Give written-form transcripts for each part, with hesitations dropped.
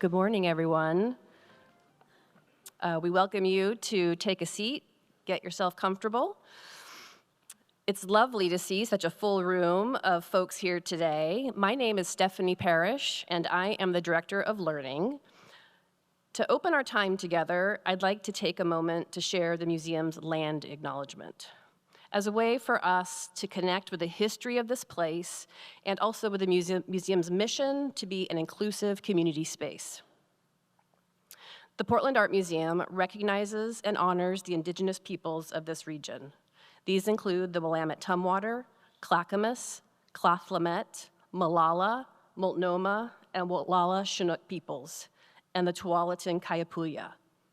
Good morning, everyone. We welcome you to take a seat, get yourself comfortable. It's lovely to see such a full room of folks here today. My name is Stephanie Parrish, and I am the Director of Learning. To open our time together, I'd like to take a moment to share the museum's land acknowledgement as a way for us to connect with the history of this place and also with the museum's mission to be an inclusive community space. The Portland Art Museum recognizes and honors the indigenous peoples of this region. These include the Willamette Tumwater, Clackamas, Clathlamette, Molalla, Multnomah, and Wotlala Chinook peoples, and the Tualatin Kayapouya,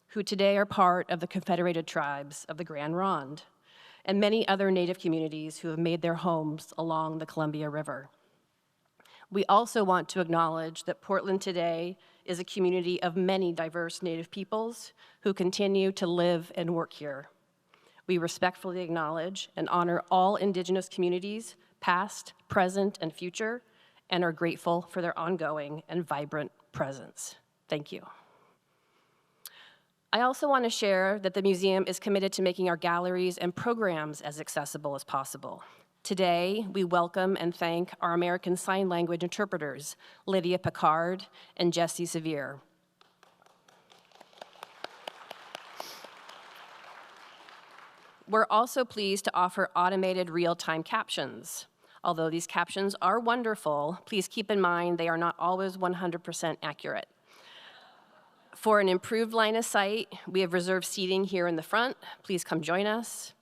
who today are part of the Confederated Tribes of the Grand Ronde, and many other Native communities who have made their homes along the Columbia River. We also want to acknowledge that Portland today is a community of many diverse Native peoples who continue to live and work here. We respectfully acknowledge and honor all Indigenous communities, past, present, and future, and are grateful for their ongoing and vibrant presence. Thank you. I also want to share that the museum is committed to making our galleries and programs as accessible as possible. Today, we welcome and thank our American Sign Language interpreters, Lydia Picard and Jessie Sevier. We're also pleased to offer automated real-time captions. Although these captions are wonderful, please keep in mind they are not always 100% accurate. For an improved line of sight, we have reserved seating here in the front. Please come join us.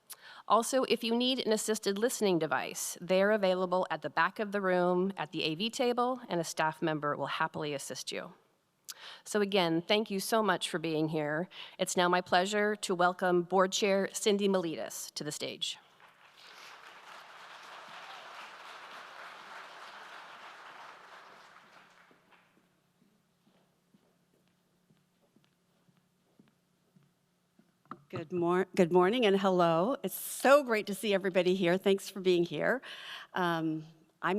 Also, if you need an assisted listening device, they are available at the back of the room at the AV table, and a staff member will happily assist you. So again, thank you so much for being here. It's now my pleasure to welcome Board Chair Cindy Miletus to the stage. Good morning and hello. It's so great to see everybody here. Thanks for being here. I'm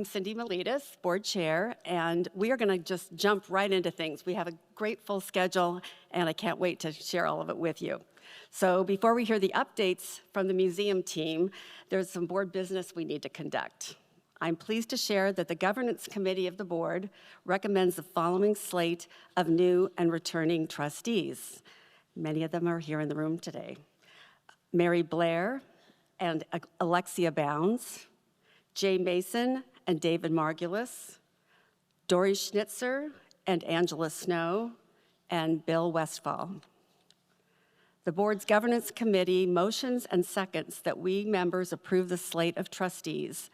Cindy Miletus, board chair, and we are going to just jump right into things. We have a great full schedule, and I can't wait to share all of it with you. So before we hear the updates from the museum team, there's some board business we need to conduct. I'm pleased to share that the governance committee of the board recommends the following slate of new and returning trustees. Many of them are here in the room today. Mary Blair and Alexia Bounds, Jay Mason and David Margulis, Dory Schnitzer and Angela Snow, and Bill Westfall. The board's governance committee motions and seconds that we members approve the slate of trustees.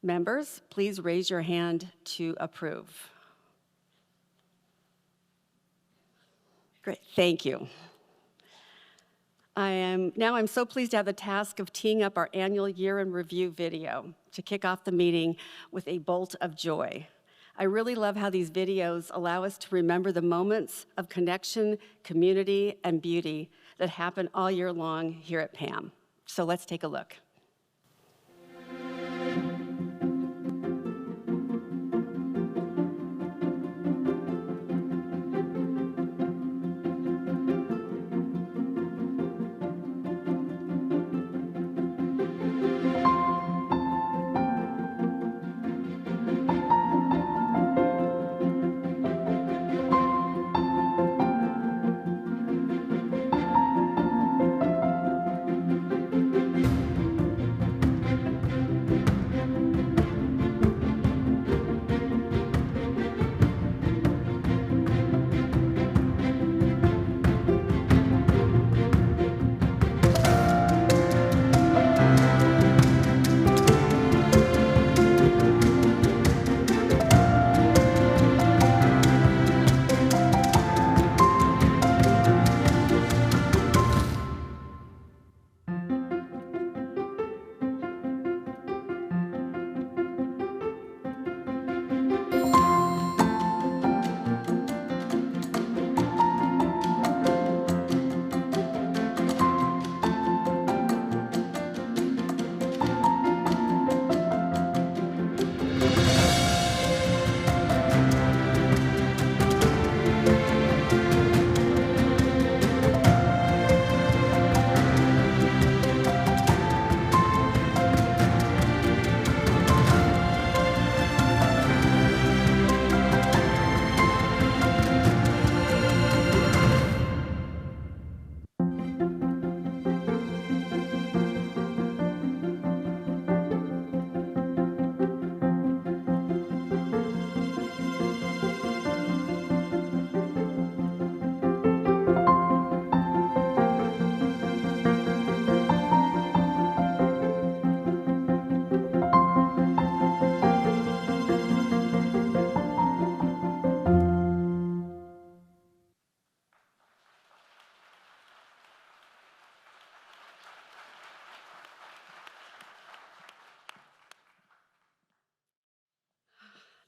Members, please raise your hand to approve. Great, thank you. I'm so pleased to have the task of teeing up our annual year in review video to kick off the meeting with a bolt of joy. I really love how these videos allow us to remember the moments of connection, community, and beauty that happen all year long here at PAM. So let's take a look.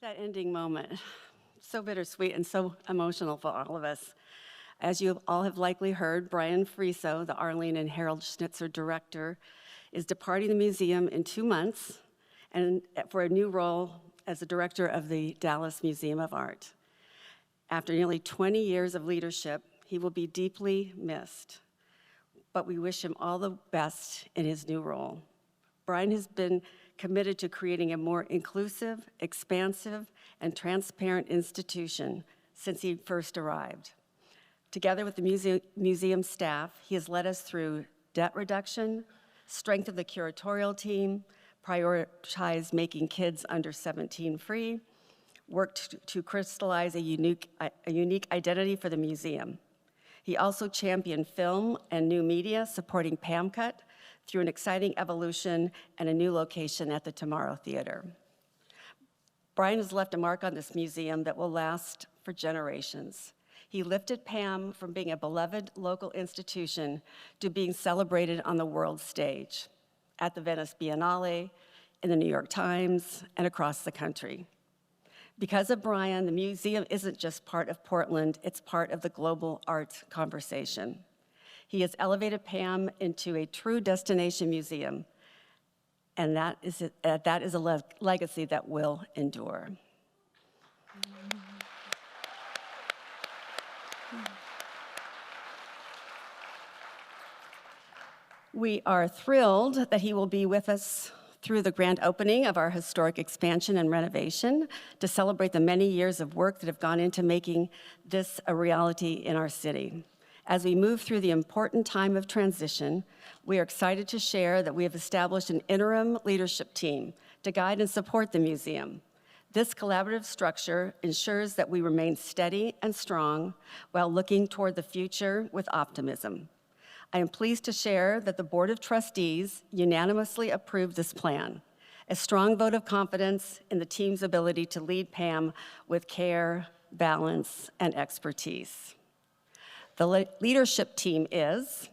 that ending moment. So bittersweet and so emotional for all of us. As you all have likely heard, Brian Ferriso, the Arlene and Harold Schnitzer director, is departing the museum in 2 months and for a new role as the director of the Dallas Museum of Art. After nearly 20 years of leadership, he will be deeply missed, but we wish him all the best in his new role. Brian has been committed to creating a more inclusive, expansive, and transparent institution since he first arrived. Together with the museum staff, he has led us through debt reduction, strengthened the curatorial team, prioritized making kids under 17 free, worked to crystallize a unique identity for the museum. He also championed film and new media, supporting PAMCUT through an exciting evolution and a new location at the Tomorrow Theater. Brian has left a mark on this museum that will last for generations. He lifted PAM from being a beloved local institution to being celebrated on the world stage, at the Venice Biennale, in the New York Times, and across the country. Because of Brian, the museum isn't just part of Portland, it's part of the global arts conversation. He has elevated PAM into a true destination museum, and that is a legacy that will endure. We are thrilled that he will be with us through the grand opening of our historic expansion and renovation to celebrate the many years of work that have gone into making this a reality in our city. As we move through the important time of transition, we are excited to share that we have established an interim leadership team to guide and support the museum. This collaborative structure ensures that we remain steady and strong while looking toward the future with optimism. I am pleased to share that the Board of Trustees unanimously approved this plan, a strong vote of confidence in the team's ability to lead PAM with care, balance, and expertise. The leadership team is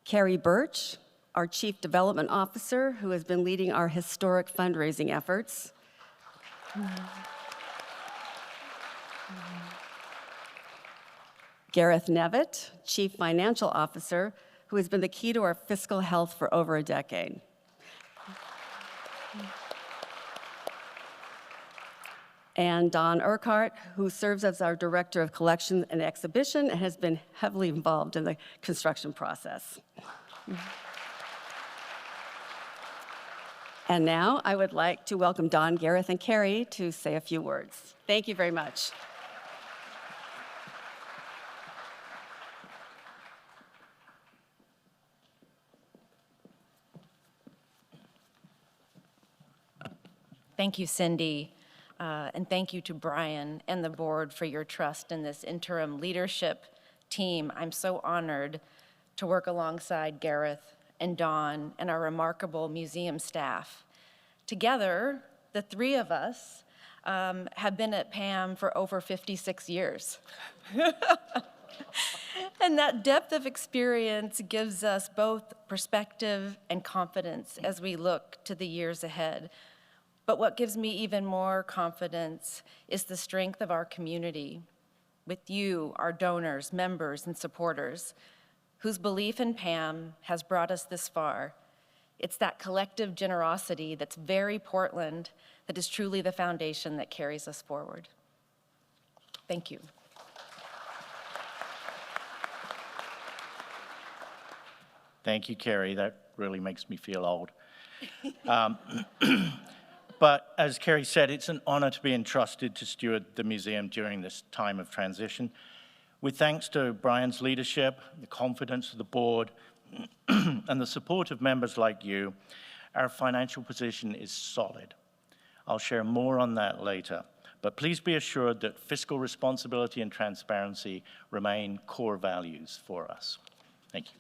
Carrie Birch, our Chief Development Officer, who has been leading our historic fundraising efforts. Gareth Nevitt, Chief Financial Officer, who has been the key to our fiscal health for over a decade. And Don Urquhart, who serves as our Director of Collection and Exhibition and has been heavily involved in the construction process. And now I would like to welcome Don, Gareth, and Carrie to say a few words. Thank you very much. Thank you, Cindy, and thank you to Brian and the board for your trust in this interim leadership team. I'm so honored to work alongside Gareth and Dawn and our remarkable museum staff. Together, the three of us have been at PAM for over 56 years. And that depth of experience gives us both perspective and confidence as we look to the years ahead. But what gives me even more confidence is the strength of our community, with you, our donors, members, and supporters, whose belief in PAM has brought us this far. It's that collective generosity that's very Portland that is truly the foundation that carries us forward. Thank you. Thank you, Carrie. That really makes me feel old. But as Carrie said, it's an honor to be entrusted to steward the museum during this time of transition. With thanks to Brian's leadership, the confidence of the board, and the support of members like you, our financial position is solid. I'll share more on that later, but please be assured that fiscal responsibility and transparency remain core values for us. Thank you.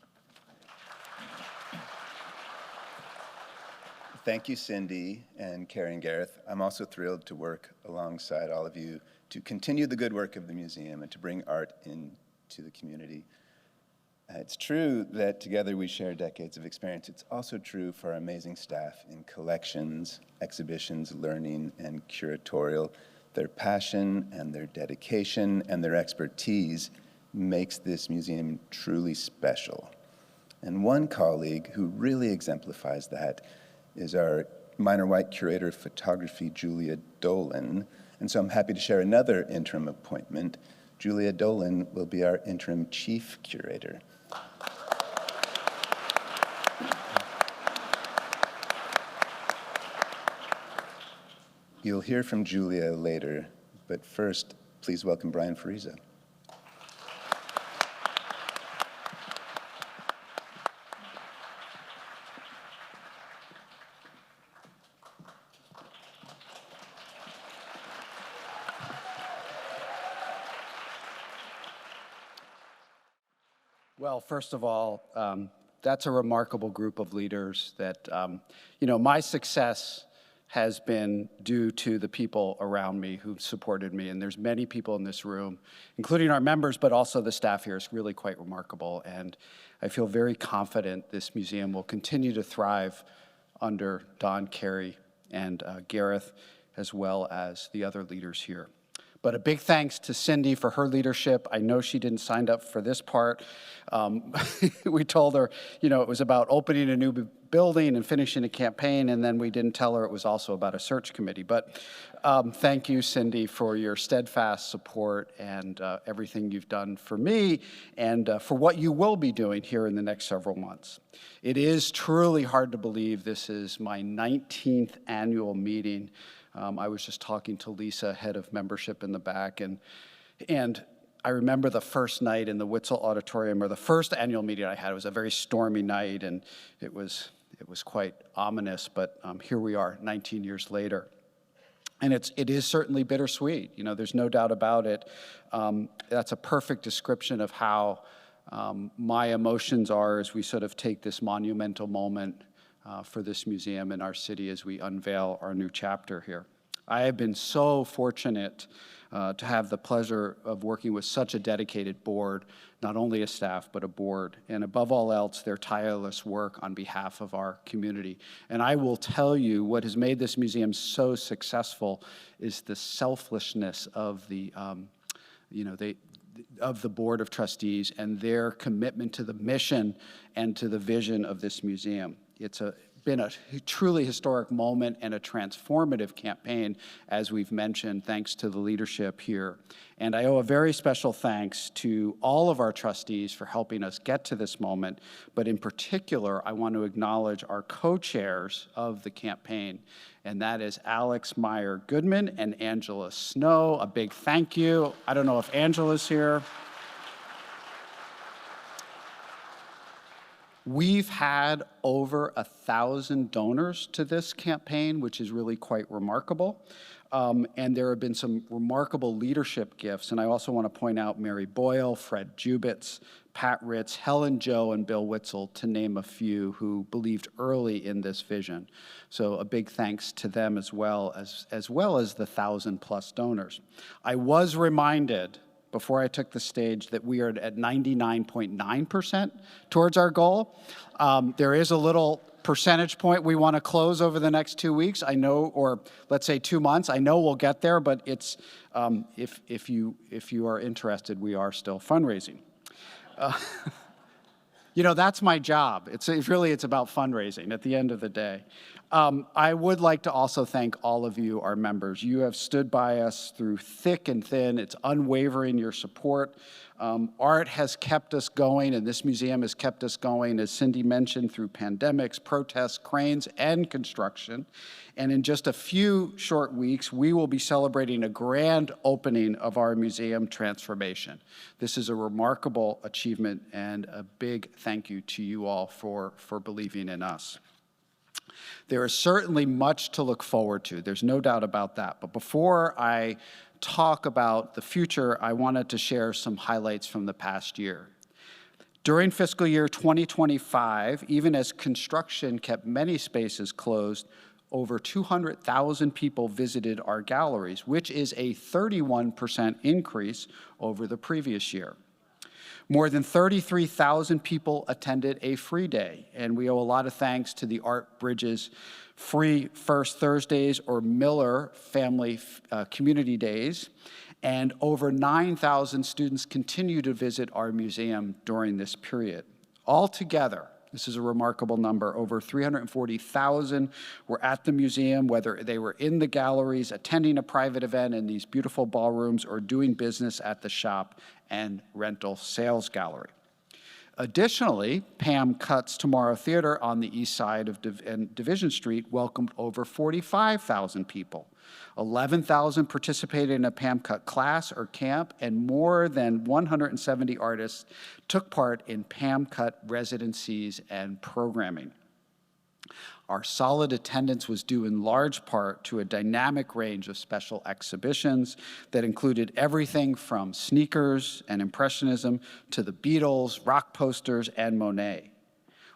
Thank you, Cindy and Carrie and Gareth. I'm also thrilled to work alongside all of you to continue the good work of the museum and to bring art into the community. It's true that together we share decades of experience. It's also true for our amazing staff in collections, exhibitions, learning, and curatorial. Their passion and their dedication and their expertise makes this museum truly special. And one colleague who really exemplifies that is our minor white curator of photography, Julia Dolan. And so I'm happy to share another interim appointment. Julia Dolan will be our interim chief curator. You'll hear from Julia later, but first, please welcome Brian Ferriso. Well, first of all, that's a remarkable group of leaders that, my success has been due to the people around me who've supported me. And there's many people in this room, including our members, but also the staff here. It's really quite remarkable. And I feel very confident this museum will continue to thrive under Don, Carrie, and Gareth, as well as the other leaders here. But a big thanks to Cindy for her leadership. I know she didn't sign up for this part. We told her, it was about opening a new building and finishing a campaign, and then we didn't tell her it was also about a search committee. But thank you, Cindy, for your steadfast support and everything you've done for me and for what you will be doing here in the next several months. It is truly hard to believe this is my 19th annual meeting. I was just talking to Lisa, head of membership in the back, and I remember the first night in the Witzel Auditorium, or the first annual meeting I had. It was a very stormy night, and it was quite ominous, but here we are 19 years later. And it is certainly bittersweet. There's no doubt about it. That's a perfect description of how my emotions are as we sort of take this monumental moment for this museum in our city as we unveil our new chapter here. I have been so fortunate to have the pleasure of working with such a dedicated board, not only a staff, but a board, and above all else, their tireless work on behalf of our community. And I will tell you, what has made this museum so successful is the selflessness of the Board of Trustees and their commitment to the mission and to the vision of this museum. It's been a truly historic moment and a transformative campaign, as we've mentioned, thanks to the leadership here. And I owe a very special thanks to all of our trustees for helping us get to this moment, but in particular, I want to acknowledge our co-chairs of the campaign, and that is Alex Meyer-Goodman and Angela Snow. A big thank you. I don't know if Angela's here. We've had over 1,000 donors to this campaign, which is really quite remarkable. And there have been some remarkable leadership gifts. And I also want to point out Mary Boyle, Fred Jubitz, Pat Ritz, Helen Joe, and Bill Witzel, to name a few, who believed early in this vision. So a big thanks to them as well as the 1,000+ donors. I was reminded before I took the stage that we are at 99.9% towards our goal. There is a little percentage point we want to close over the next 2 weeks. I know, or let's say 2 months. I know we'll get there, but it's if you are interested, we are still fundraising. That's my job. It's about fundraising at the end of the day. I would like to also thank all of you, our members. You have stood by us through thick and thin. It's unwavering, your support. Art has kept us going, and this museum has kept us going, as Cindy mentioned, through pandemics, protests, cranes, and construction. And in just a few short weeks, we will be celebrating a grand opening of our museum transformation. This is a remarkable achievement, and a big thank you to you all for believing in us. There is certainly much to look forward to. There's no doubt about that. But before I talk about the future, I wanted to share some highlights from the past year. During fiscal year 2025, even as construction kept many spaces closed, over 200,000 people visited our galleries, which is a 31% increase over the previous year. More than 33,000 people attended a free day, and we owe a lot of thanks to the Art Bridges free First Thursdays or Miller Family Community Days, and over 9,000 students continue to visit our museum during this period. Altogether, this is a remarkable number. Over 340,000 were at the museum, whether they were in the galleries, attending a private event in these beautiful ballrooms, or doing business at the shop and rental sales gallery. Additionally, Pam Cutt's Tomorrow Theater on the east side of Division Street welcomed over 45,000 people. 11,000 participated in a Pam Cutt class or camp, and more than 170 artists took part in Pam Cutt residencies and programming. Our solid attendance was due in large part to a dynamic range of special exhibitions that included everything from sneakers and Impressionism to the Beatles, rock posters, and Monet.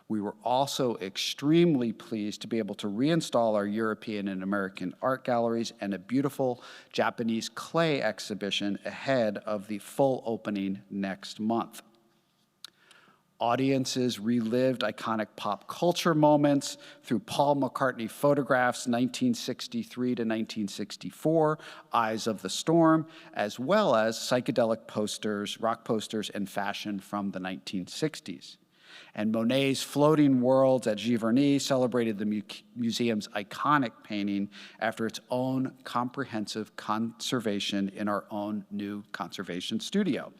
We were also extremely pleased to be able to reinstall our European and American art galleries and a beautiful Japanese clay exhibition ahead of the full opening next month. Audiences relived iconic pop culture moments through Paul McCartney photographs 1963 to 1964, Eyes of the Storm, as well as psychedelic posters, rock posters, and fashion from the 1960s. And Monet's Floating Worlds at Giverny celebrated the museum's iconic painting after its own comprehensive conservation in our own new conservation studio.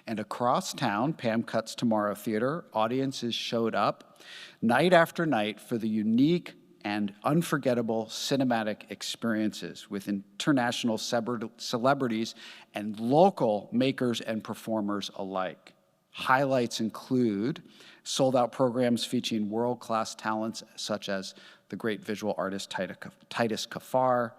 And across town, Pam Cutt's Tomorrow Theater, audiences showed up night after night for the unique and unforgettable cinematic experiences with international celebrities and local makers and performers alike. Highlights include sold-out programs featuring world-class talents such as the great visual artist Titus Kaphar,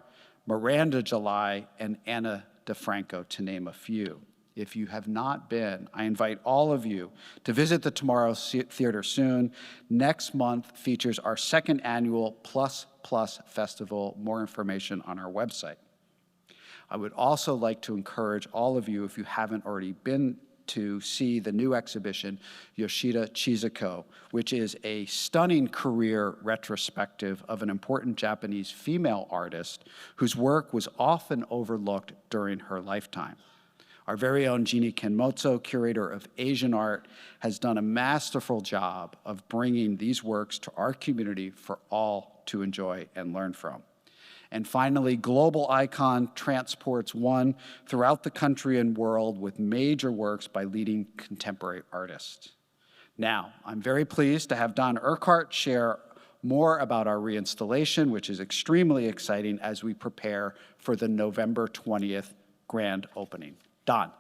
Miranda July, and Anna DeFranco, to name a few. If you have not been, I invite all of you to visit the Tomorrow Theater soon. Next month features our second annual Plus Plus Festival. More information on our website. I would also like to encourage all of you, if you haven't already been, to see the new exhibition, Yoshida Chizuko, which is a stunning career retrospective of an important Japanese female artist whose work was often overlooked during her lifetime. Our very own Jeannie Kenmotso, curator of Asian art, has done a masterful job of bringing these works to our community for all to enjoy and learn from. And finally, global icon transports one throughout the country and world with major works by leading contemporary artists. Now, I'm very pleased to have Don Urquhart share more about our reinstallation, which is extremely exciting as we prepare for the November 20th grand opening. Don.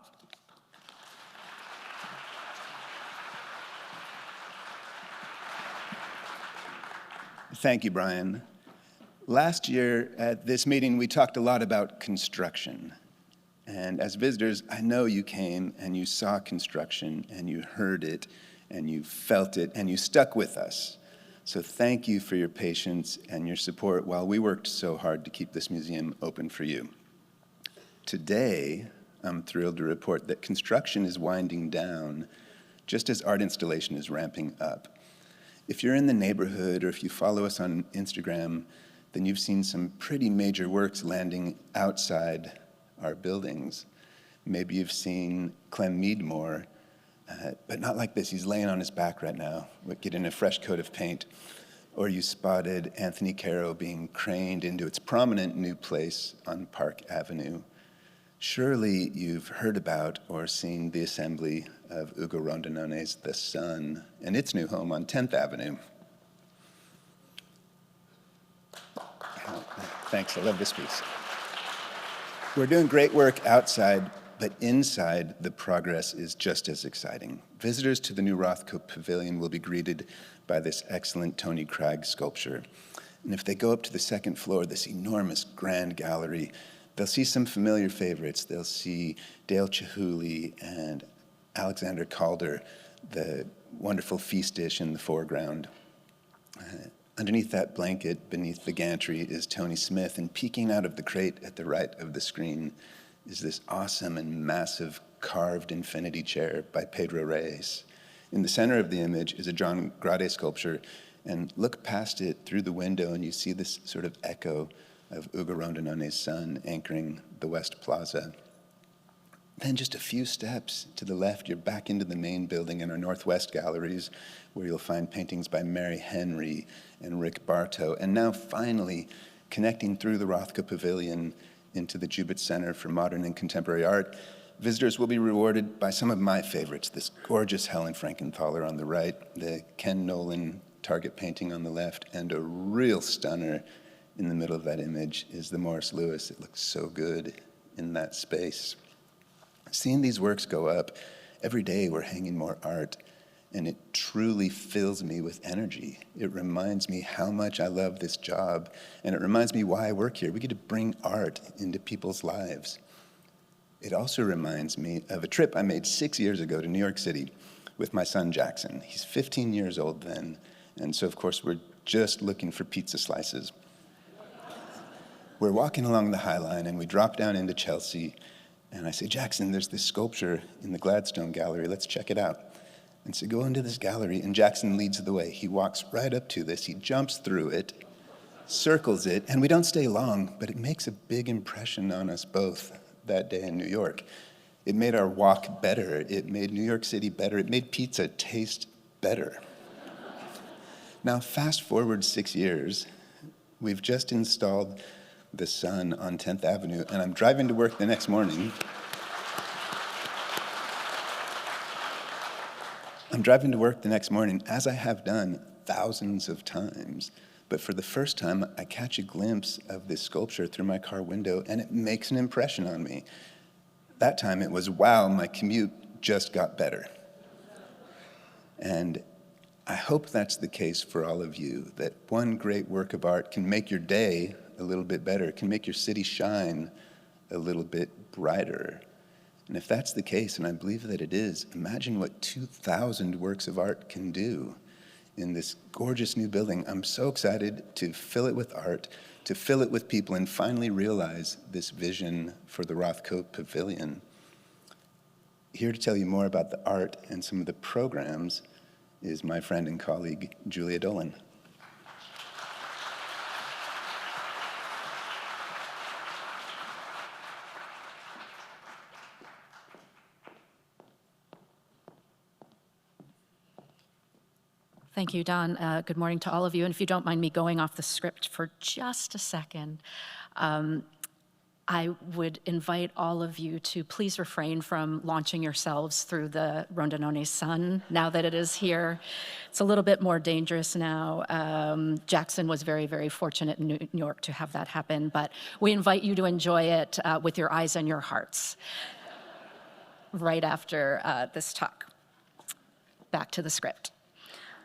Thank you, Brian. Last year at this meeting, we talked a lot about construction. And as visitors, I know you came and you saw construction and you heard it and you felt it and you stuck with us. So thank you for your patience and your support while we worked so hard to keep this museum open for you. Today, I'm thrilled to report that construction is winding down just as art installation is ramping up. If you're in the neighborhood or if you follow us on Instagram, then you've seen some pretty major works landing outside our buildings. Maybe you've seen Clem Meadmore, but not like this. He's laying on his back right now, getting a fresh coat of paint. Or you spotted Anthony Caro being craned into its prominent new place on Park Avenue. Surely you've heard about or seen the assembly of Ugo Rondinone's The Sun and its new home on 10th Avenue. Thanks, I love this piece. We're doing great work outside, but inside, the progress is just as exciting. Visitors to the new Rothko Pavilion will be greeted by this excellent Tony Cragg sculpture. And if they go up to the second floor, this enormous grand gallery, they'll see some familiar favorites. They'll see Dale Chihuly and Alexander Calder, the wonderful feast dish in the foreground. Underneath that blanket, beneath the gantry, is Tony Smith, and peeking out of the crate at the right of the screen is this awesome and massive carved infinity chair by Pedro Reyes. In the center of the image is a John Grade sculpture, and look past it through the window and you see this sort of echo of Ugo Rondinone's sun anchoring the West Plaza. Then just a few steps to the left, you're back into the main building in our Northwest galleries, where you'll find paintings by Mary Henry and Rick Bartow. And now finally, connecting through the Rothko Pavilion into the Jubitz Center for Modern and Contemporary Art, visitors will be rewarded by some of my favorites, this gorgeous Helen Frankenthaler on the right, the Ken Nolan Target painting on the left, and a real stunner in the middle of that image is the Morris Louis. It looks so good in that space. Seeing these works go up, every day we're hanging more art, and it truly fills me with energy. It reminds me how much I love this job, and it reminds me why I work here. We get to bring art into people's lives. It also reminds me of a trip I made 6 years ago to New York City with my son Jackson. He's 15 years old then, and so of course we're just looking for pizza slices. We're walking along the High Line, and we drop down into Chelsea, and I say, Jackson, there's this sculpture in the Gladstone Gallery. Let's check it out. And so go into this gallery, and Jackson leads the way. He walks right up to this. He jumps through it, circles it, and we don't stay long, but it makes a big impression on us both that day in New York. It made our walk better. It made New York City better. It made pizza taste better. Now, fast forward 6 years, we've just installed the sun on 10th Avenue, and I'm driving to work the next morning. As I have done thousands of times. But for the first time, I catch a glimpse of this sculpture through my car window, and it makes an impression on me. That time it was, wow, my commute just got better. And I hope that's the case for all of you, that one great work of art can make your day a little bit better, can make your city shine a little bit brighter. And if that's the case, and I believe that it is, imagine what 2,000 works of art can do in this gorgeous new building. I'm so excited to fill it with art, to fill it with people, and finally realize this vision for the Rothko Pavilion. Here to tell you more about the art and some of the programs is my friend and colleague, Julia Dolan. Thank you, Don. Good morning to all of you. And if you don't mind me going off the script for just a second, I would invite all of you to please refrain from launching yourselves through the Rondinone's sun now that it is here. It's a little bit more dangerous now. Jackson was very, very fortunate in New York to have that happen, but we invite you to enjoy it with your eyes and your hearts right after this talk. Back to the script.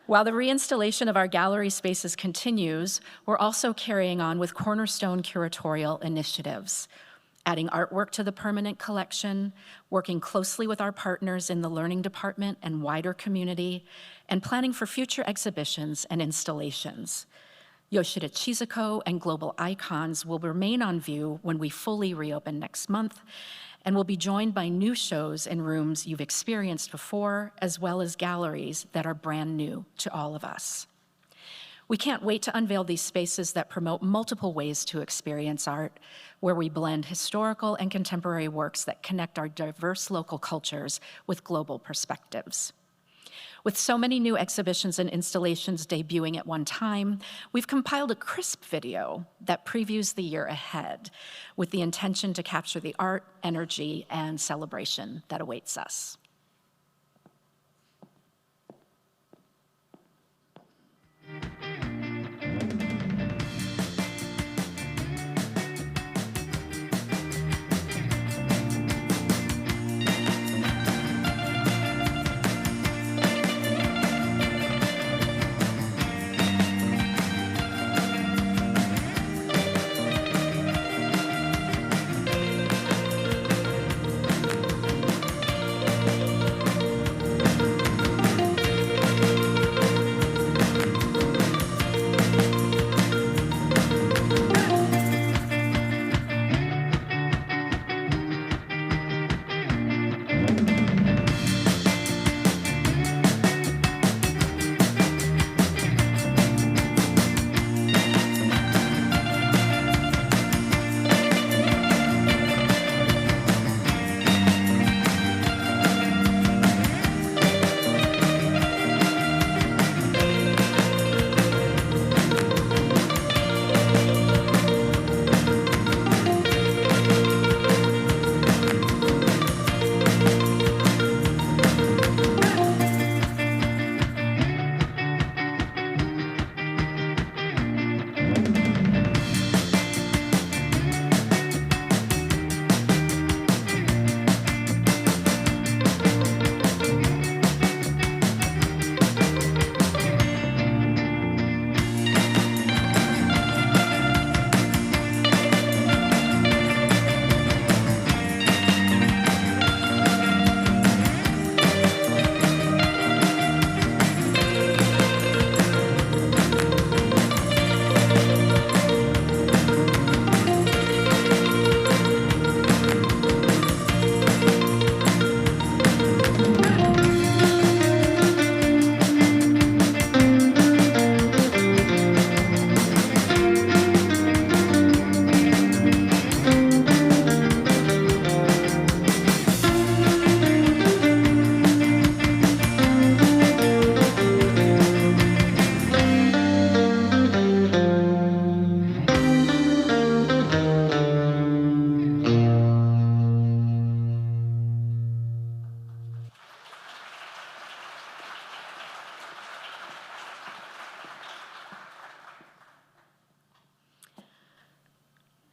While the reinstallation of our gallery spaces continues, we're also carrying on with cornerstone curatorial initiatives, adding artwork to the permanent collection, working closely with our partners in the learning department and wider community, and planning for future exhibitions and installations. Yoshida Chizuko and Global Icons will remain on view when we fully reopen next month, and will be joined by new shows in rooms you've experienced before, as well as galleries that are brand new to all of us. We can't wait to unveil these spaces that promote multiple ways to experience art, where we blend historical and contemporary works that connect our diverse local cultures with global perspectives. With so many new exhibitions and installations debuting at one time, we've compiled a crisp video that previews the year ahead with the intention to capture the art, energy, and celebration that awaits us.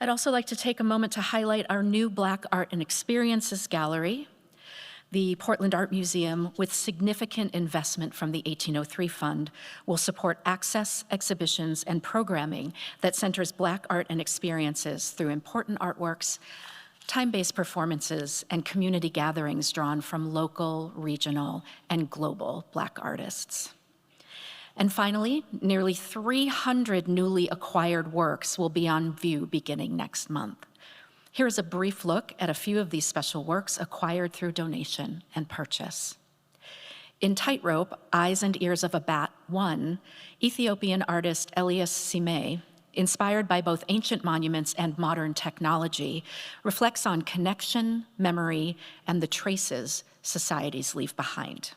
I'd also like to take a moment to highlight our new Black Art and Experiences Gallery. The Portland Art Museum, with significant investment from the 1803 Fund, will support access, exhibitions, and programming that centers Black art and experiences through important artworks, time-based performances, and community gatherings drawn from local, regional, and global Black artists. And finally, nearly 300 newly acquired works will be on view beginning next month. Here's a brief look at a few of these special works acquired through donation and purchase. In Tightrope, Eyes and Ears of a Bat 1, Ethiopian artist Elias Sime, inspired by both ancient monuments and modern technology, reflects on connection, memory, and the traces societies leave behind.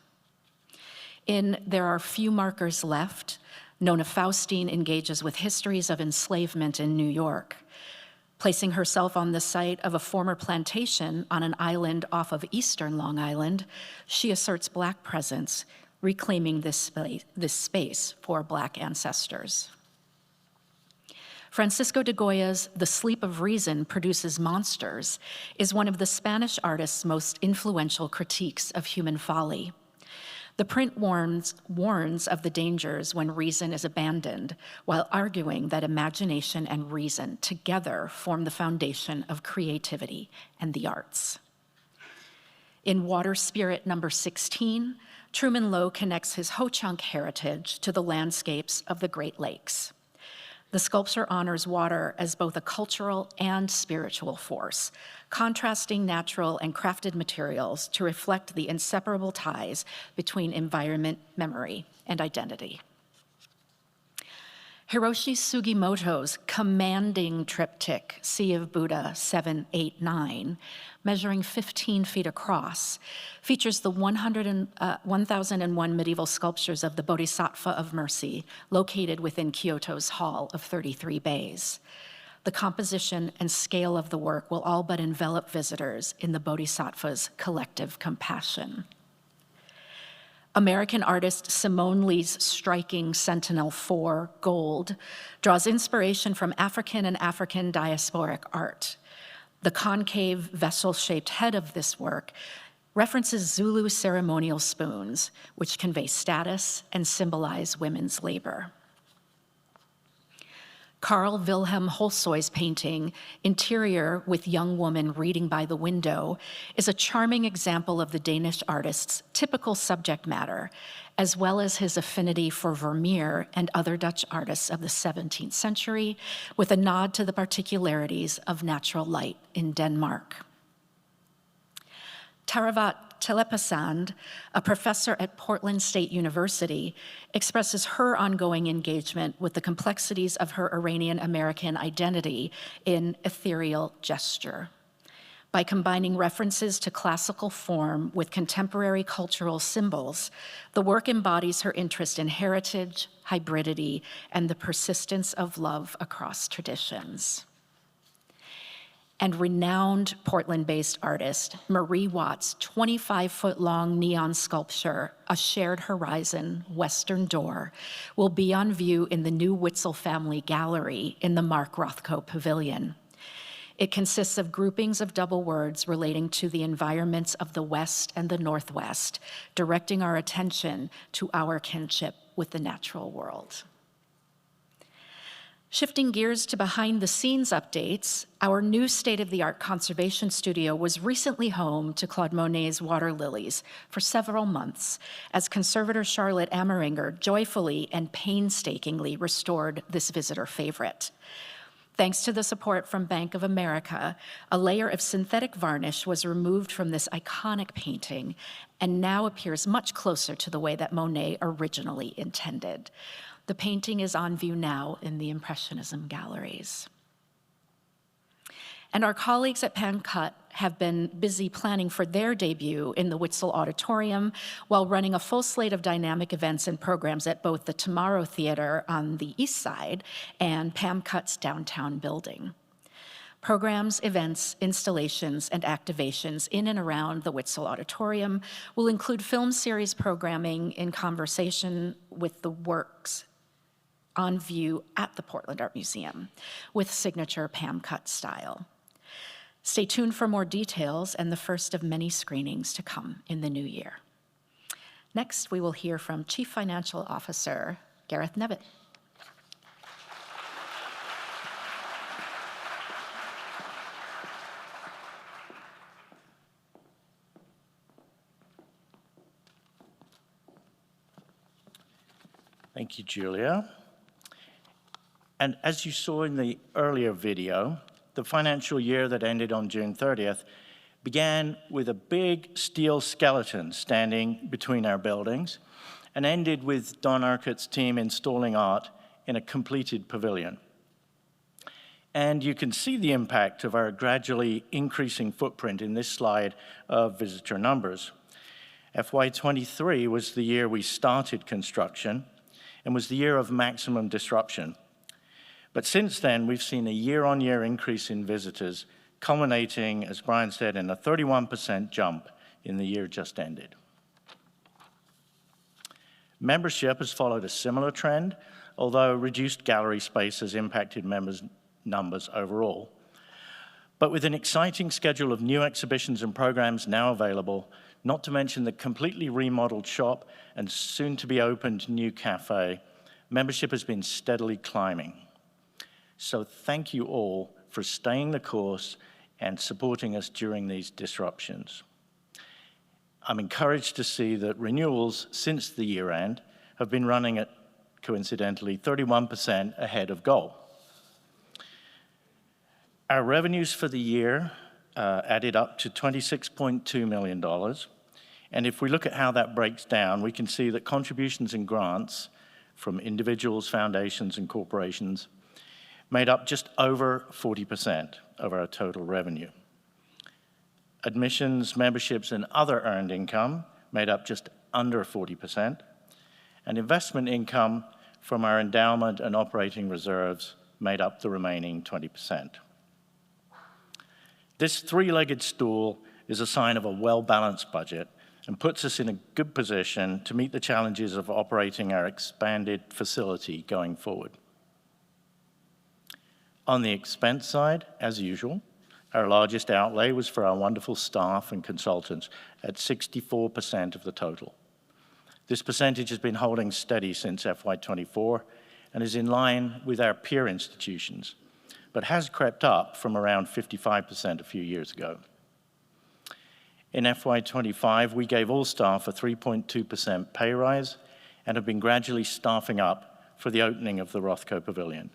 In There Are Few Markers Left, Nona Faustine engages with histories of enslavement in New York. Placing herself on the site of a former plantation on an island off of eastern Long Island, she asserts Black presence, reclaiming this space for Black ancestors. Francisco de Goya's The Sleep of Reason Produces Monsters is one of the Spanish artist's most influential critiques of human folly. The print warns of the dangers when reason is abandoned, while arguing that imagination and reason together form the foundation of creativity and the arts. In Water Spirit number 16, Truman Lowe connects his Ho-Chunk heritage to the landscapes of the Great Lakes. The sculpture honors water as both a cultural and spiritual force, contrasting natural and crafted materials to reflect the inseparable ties between environment, memory, and identity. Hiroshi Sugimoto's commanding triptych, Sea of Buddha 789, measuring 15 feet across, features the 1001 medieval sculptures of the Bodhisattva of Mercy, located within Kyoto's Hall of 33 Bays. The composition and scale of the work will all but envelop visitors in the Bodhisattva's collective compassion. American artist Simone Lee's striking Sentinel-4 Gold draws inspiration from African and African diasporic art. The concave vessel-shaped head of this work references Zulu ceremonial spoons, which convey status and symbolize women's labor. Carl Wilhelm Holsoy's painting, Interior with Young Woman Reading by the Window, is a charming example of the Danish artist's typical subject matter, as well as his affinity for Vermeer and other Dutch artists of the 17th century, with a nod to the particularities of natural light in Denmark. Taravat Telepasand, a professor at Portland State University, expresses her ongoing engagement with the complexities of her Iranian-American identity in Ethereal Gesture. By combining references to classical form with contemporary cultural symbols, the work embodies her interest in heritage, hybridity, and the persistence of love across traditions. And renowned Portland-based artist Marie Watt's 25-foot-long neon sculpture, A Shared Horizon, Western Door, will be on view in the new Witzel Family Gallery in the Mark Rothko Pavilion. It consists of groupings of double words relating to the environments of the West and the Northwest, directing our attention to our kinship with the natural world. Shifting gears to behind-the-scenes updates, our new state-of-the-art conservation studio was recently home to Claude Monet's Water Lilies for several months, as conservator Charlotte Ameringer joyfully and painstakingly restored this visitor favorite. Thanks to the support from Bank of America, a layer of synthetic varnish was removed from this iconic painting and now appears much closer to the way that Monet originally intended. The painting is on view now in the Impressionism galleries. And our colleagues at PanCut have been busy planning for their debut in the Witzel Auditorium while running a full slate of dynamic events and programs at both the Tomorrow Theater on the East Side and PamCut's downtown building. Programs, events, installations, and activations in and around the Witzel Auditorium will include film series programming in conversation with the works on view at the Portland Art Museum with signature Pam cut style. Stay tuned for more details and the first of many screenings to come in the new year. Next, we will hear from Chief Financial Officer Gareth Nevitt. Thank you, Julia. And as you saw in the earlier video, the financial year that ended on June 30th began with a big steel skeleton standing between our buildings and ended with Don Urquhart's team installing art in a completed pavilion. And you can see the impact of our gradually increasing footprint in this slide of visitor numbers. FY23 was the year we started construction and was the year of maximum disruption. But since then, we've seen a year-on-year increase in visitors, culminating, as Brian said, in a 31% jump in the year just ended. Membership has followed a similar trend, although reduced gallery space has impacted members' numbers overall. But with an exciting schedule of new exhibitions and programs now available, not to mention the completely remodeled shop and soon-to-be-opened new cafe, membership has been steadily climbing. So thank you all for staying the course and supporting us during these disruptions. I'm encouraged to see that renewals since the year end have been running at, coincidentally, 31% ahead of goal. Our revenues for the year added up to $26.2 million. And if we look at how that breaks down, we can see that contributions and grants from individuals, foundations, and corporations made up just over 40% of our total revenue. Admissions, memberships, and other earned income made up just under 40%, and investment income from our endowment and operating reserves made up the remaining 20%. This three-legged stool is a sign of a well-balanced budget and puts us in a good position to meet the challenges of operating our expanded facility going forward. On the expense side, as usual, our largest outlay was for our wonderful staff and consultants at 64% of the total. This percentage has been holding steady since FY24 and is in line with our peer institutions, but has crept up from around 55% a few years ago. In FY25, we gave all staff a 3.2% pay rise and have been gradually staffing up for the opening of the Rothko Pavilion.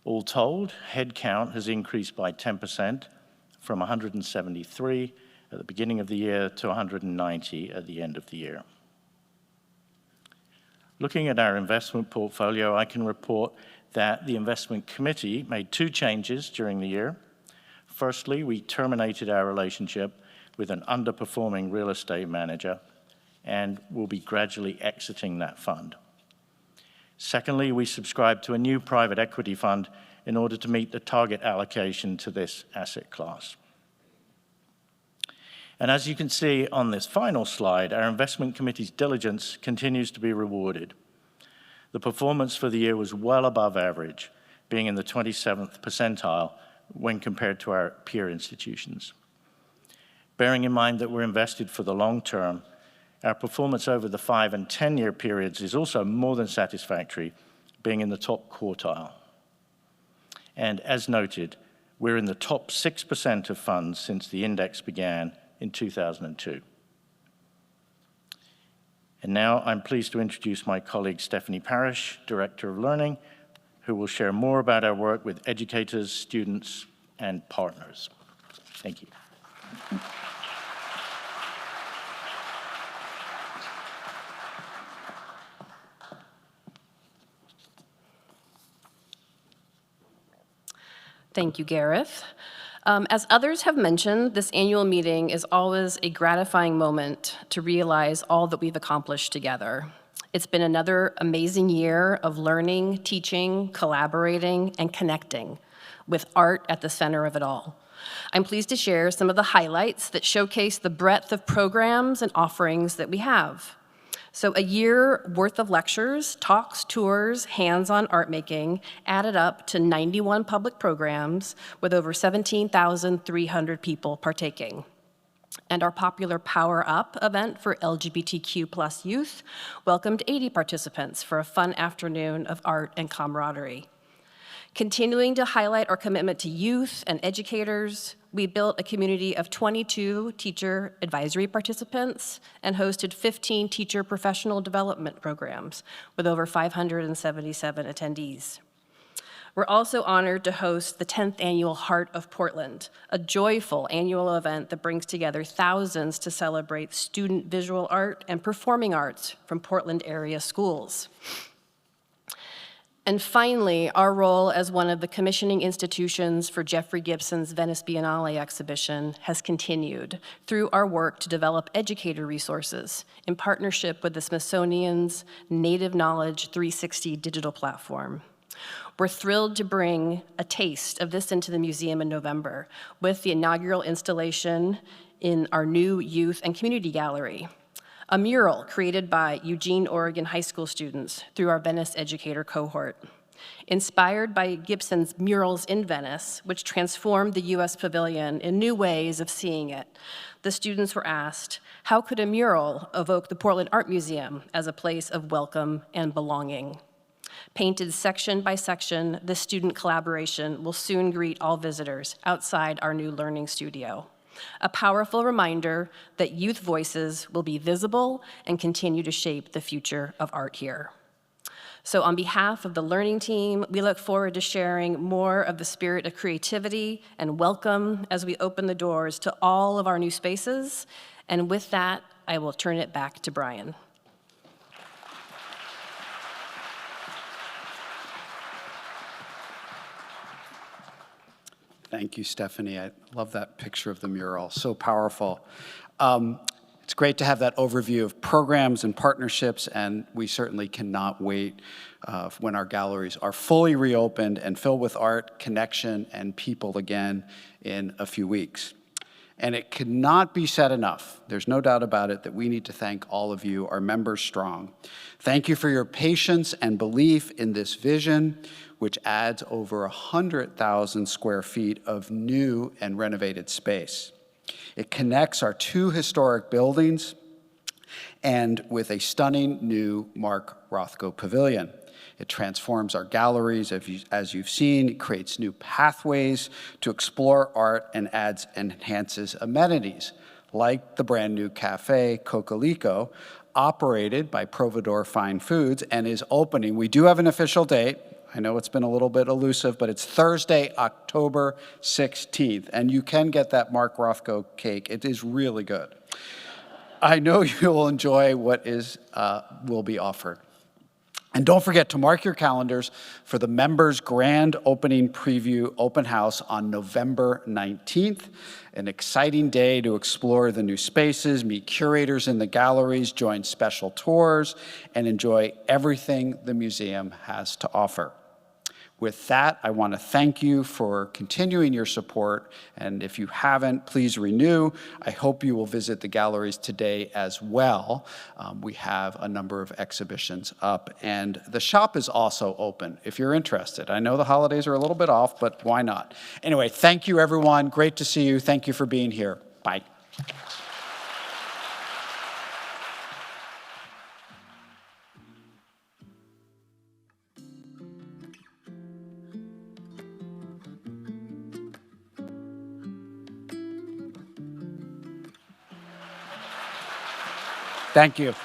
All told, headcount has increased by 10% from 173 at the beginning of the year to 190 at the end of the year. Looking at our investment portfolio, I can report that the investment committee made two changes during the year. Firstly, we terminated our relationship with an underperforming real estate manager and will be gradually exiting that fund. Secondly, we subscribed to a new private equity fund in order to meet the target allocation to this asset class. And as you can see on this final slide, our investment committee's diligence continues to be rewarded. The performance for the year was well above average, being in the 27th percentile when compared to our peer institutions. Bearing in mind that we're invested for the long term, our performance over the 5- and 10-year periods is also more than satisfactory, being in the top quartile. And as noted, we're in the top 6% of funds since the index began in 2002. And now I'm pleased to introduce my colleague Stephanie Parrish, Director of Learning, who will share more about our work with educators, students, and partners. Thank you. Thank you, Gareth. As others have mentioned, this annual meeting is always a gratifying moment to realize all that we've accomplished together. It's been another amazing year of learning, teaching, collaborating, and connecting, with art at the center of it all. I'm pleased to share some of the highlights that showcase the breadth of programs and offerings that we have. So a year worth of lectures, talks, tours, hands-on art making added up to 91 public programs with over 17,300 people partaking. And our popular Power Up event for LGBTQ+ youth welcomed 80 participants for a fun afternoon of art and camaraderie. Continuing to highlight our commitment to youth and educators, we built a community of 22 teacher advisory participants and hosted 15 teacher professional development programs with over 577 attendees. We're also honored to host the 10th annual Heart of Portland, a joyful annual event that brings together thousands to celebrate student visual art and performing arts from Portland area schools. And finally, our role as one of the commissioning institutions for Jeffrey Gibson's Venice Biennale exhibition has continued through our work to develop educator resources in partnership with the Smithsonian's Native Knowledge 360 digital platform. We're thrilled to bring a taste of this into the museum in November with the inaugural installation in our new youth and community gallery, a mural created by Eugene, Oregon high school students through our Venice educator cohort. Inspired by Gibson's murals in Venice, which transformed the US Pavilion in new ways of seeing it, the students were asked, how could a mural evoke the Portland Art Museum as a place of welcome and belonging? Painted section by section, this student collaboration will soon greet all visitors outside our new learning studio. A powerful reminder that youth voices will be visible and continue to shape the future of art here. So on behalf of the learning team, we look forward to sharing more of the spirit of creativity and welcome as we open the doors to all of our new spaces. And with that, I will turn it back to Brian. Thank you, Stephanie. I love that picture of the mural, so powerful. It's great to have that overview of programs and partnerships, and we certainly cannot wait when our galleries are fully reopened and filled with art, connection, and people again in a few weeks. And it cannot be said enough, there's no doubt about it, that we need to thank all of you, our members strong. Thank you for your patience and belief in this vision, which adds over 100,000 square feet of new and renovated space. It connects our two historic buildings and with a stunning new Mark Rothko Pavilion. It transforms our galleries, as you've seen. It creates new pathways to explore art and adds and enhances amenities, like the brand new cafe, Cocalico, operated by Providor Fine Foods and is opening. We do have an official date. I know it's been a little bit elusive, but it's Thursday, October 16th, and you can get that Mark Rothko cake. It is really good. I know you will enjoy what will be offered. And don't forget to mark your calendars for the members' grand opening preview open house on November 19th, an exciting day to explore the new spaces, meet curators in the galleries, join special tours, and enjoy everything the museum has to offer. With that, I want to thank you for continuing your support, and if you haven't, please renew. I hope you will visit the galleries today as well. We have a number of exhibitions up, and the shop is also open if you're interested. I know the holidays are a little bit off, but why not? Anyway, thank you, everyone. Great to see you. Thank you for being here. Bye. Thank you.